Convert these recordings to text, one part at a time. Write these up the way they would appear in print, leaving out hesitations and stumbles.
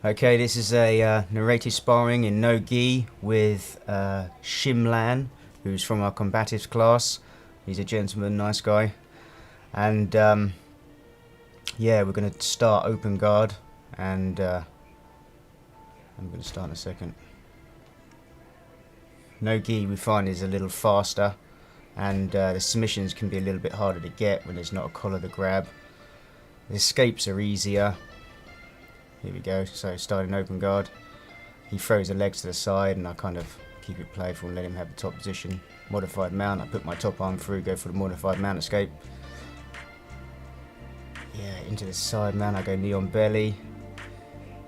Okay, this is a narrated sparring in no gi with Shimlan, who's from our combatives class. He's a gentleman, nice guy. And yeah, we're going to start open guard, and I'm going to start in a second. No gi we find is a little faster, and the submissions can be a little bit harder to get when there's not a collar to grab. The escapes are easier. Here we go, so starting open guard. He throws the legs to the side and I kind of keep it playful and let him have the top position. Modified mount, I put my top arm through, go for the modified mount escape. Yeah, into the side mount, I go knee on belly.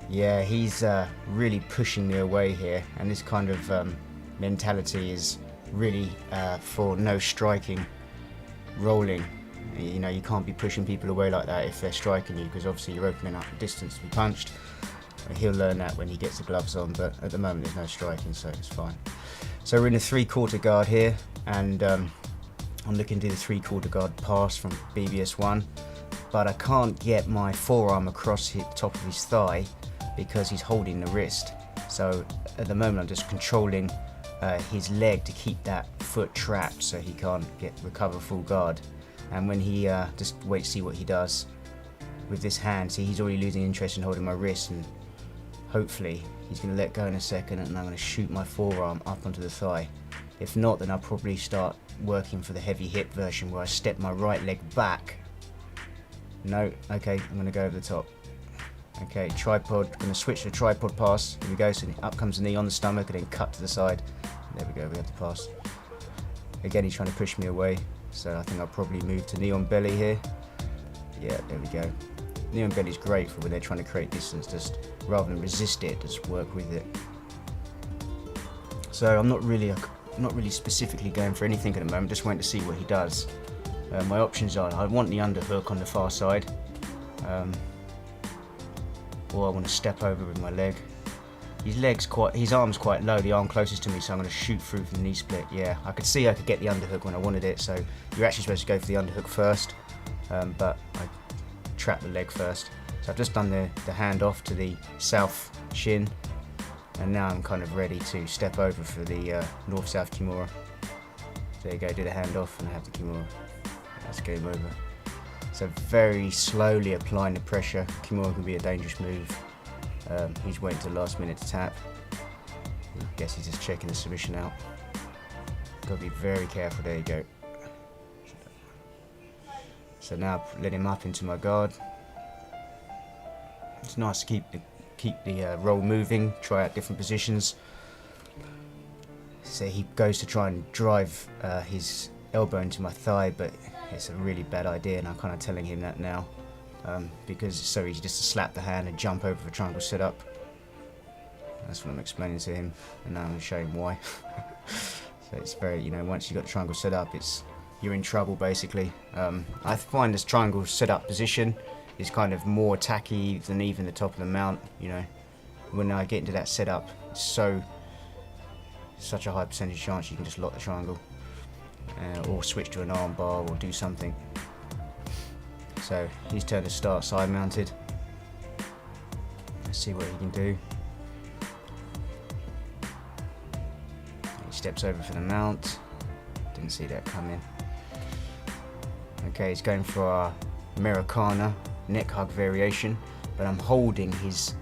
Yeah, he's really pushing me away here, and this kind of mentality is really for no striking, rolling. You know, you can't be pushing people away like that if they're striking you, because obviously you're opening up the distance to be punched. He'll learn that when he gets the gloves on, but at the moment there's no striking, so it's fine. So we're in a 3/4 guard here, and I'm looking to do the 3/4 guard pass from BBS1, but I can't get my forearm across the top of his thigh because he's holding the wrist. So at the moment I'm just controlling his leg to keep that foot trapped so he can't recover full guard. And when he just wait to see what he does with this hand. See, he's already losing interest in holding my wrist, and hopefully he's going to let go in a second, and I'm going to shoot my forearm up onto the thigh. If not, then I'll probably start working for the heavy hip version where I step my right leg back. No, okay, I'm going to go over the top. Okay, tripod, going to switch to tripod pass. Here we go, so up comes the knee on the stomach and then cut to the side. There we go, we have the pass. Again, he's trying to push me away, so I think I'll probably move to knee on belly here. Yeah, there we go. Knee on belly is great for when they're trying to create distance, just rather than resist it, just work with it. So I'm not really specifically going for anything at the moment, just waiting to see what he does. My options are, I want the underhook on the far side, or I want to step over with my leg. His arm's quite low, the arm closest to me, so I'm going to shoot through from the knee split. Yeah, I could see I could get the underhook when I wanted it, so you're actually supposed to go for the underhook first, but I trapped the leg first. So I've just done the hand off to the south shin, and now I'm kind of ready to step over for the north-south Kimura. There you go, do the hand off and I have the Kimura. That's game over. So very slowly applying the pressure. Kimura can be a dangerous move. He's waiting till the last minute to tap. I guess he's just checking the submission out. Got to be very careful. There you go. So now let him up into my guard. It's nice to keep the roll moving. Try out different positions. So he goes to try and drive his elbow into my thigh, but it's a really bad idea, and I'm kind of telling him that now. Because it's so easy just to slap the hand and jump over for a triangle setup. That's what I'm explaining to him, and now I'm going to show him why. So it's very, you know, once you've got the triangle set up, you're in trouble basically. I find this triangle setup position is kind of more attacky than even the top of the mount. You know, when I get into that setup, it's such a high percentage chance you can just lock the triangle, or switch to an arm bar or do something. So he's turn to start side mounted. Let's see what he can do. He steps over for the mount. Didn't see that coming. Okay, he's going for our Americana neck hug variation, but I'm holding his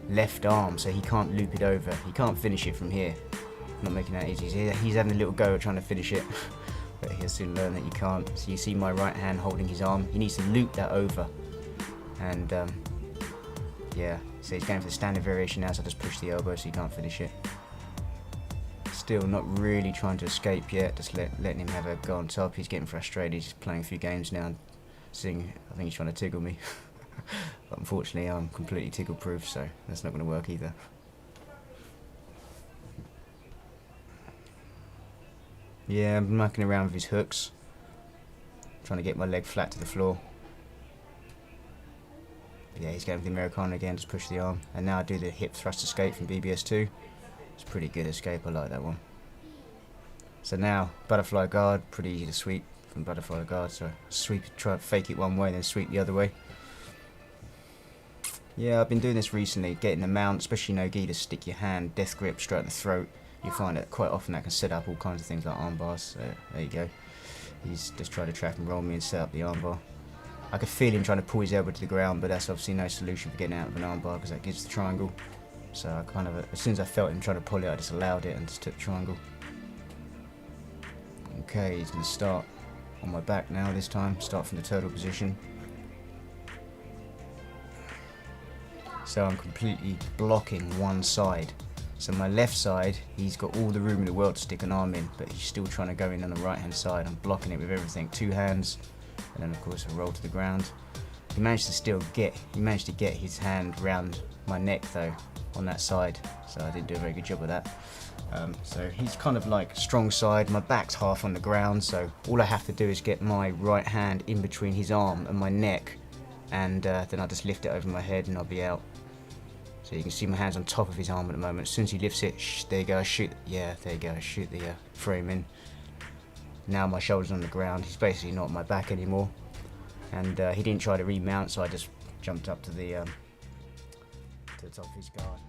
left arm so he can't loop it over. He can't finish it from here. I'm not making that easy. He's having a little go at trying to finish it. But he'll soon learn that you can't. So you see my right hand holding his arm. He needs to loop that over. And yeah, so he's going for the standard variation now, so I just push the elbow so he can't finish it. Still not really trying to escape yet, just letting him have a go on top. He's getting frustrated. He's playing a few games now and seeing, I think he's trying to tickle me. But unfortunately I'm completely tickle proof, so that's not going to work either. Yeah, I'm mucking around with his hooks, trying to get my leg flat to the floor. Yeah, he's going for the Americana again, just push the arm. And now I do the hip thrust escape from BBS2. It's a pretty good escape, I like that one. So now, butterfly guard, pretty easy to sweep from butterfly guard. So sweep, try to fake it one way, then sweep the other way. Yeah, I've been doing this recently, getting the mount, especially no gi to stick your hand, death grip straight in the throat. You find that quite often that can set up all kinds of things like arm bars. So there you go. He's just trying to trap and roll me and set up the arm bar. I could feel him trying to pull his elbow to the ground, but that's obviously no solution for getting out of an arm bar because that gives the triangle. So I kind of, as soon as I felt him trying to pull it, I just allowed it and just took the triangle. Okay, he's going to start on my back now this time, start from the turtle position. So I'm completely blocking one side. So my left side, he's got all the room in the world to stick an arm in, but he's still trying to go in on the right hand side. I'm blocking it with everything, 2 hands, and then of course I roll to the ground. He managed to get his hand round my neck though, on that side, so I didn't do a very good job of that. So he's kind of like strong side, my back's half on the ground, so all I have to do is get my right hand in between his arm and my neck, and then I'll just lift it over my head and I'll be out. So you can see my hand's on top of his arm at the moment. As soon as he lifts it, there you go, I shoot, yeah, there you go, I shoot the frame in. Now my shoulder's on the ground, he's basically not on my back anymore. And he didn't try to remount, so I just jumped up to the top of his guard.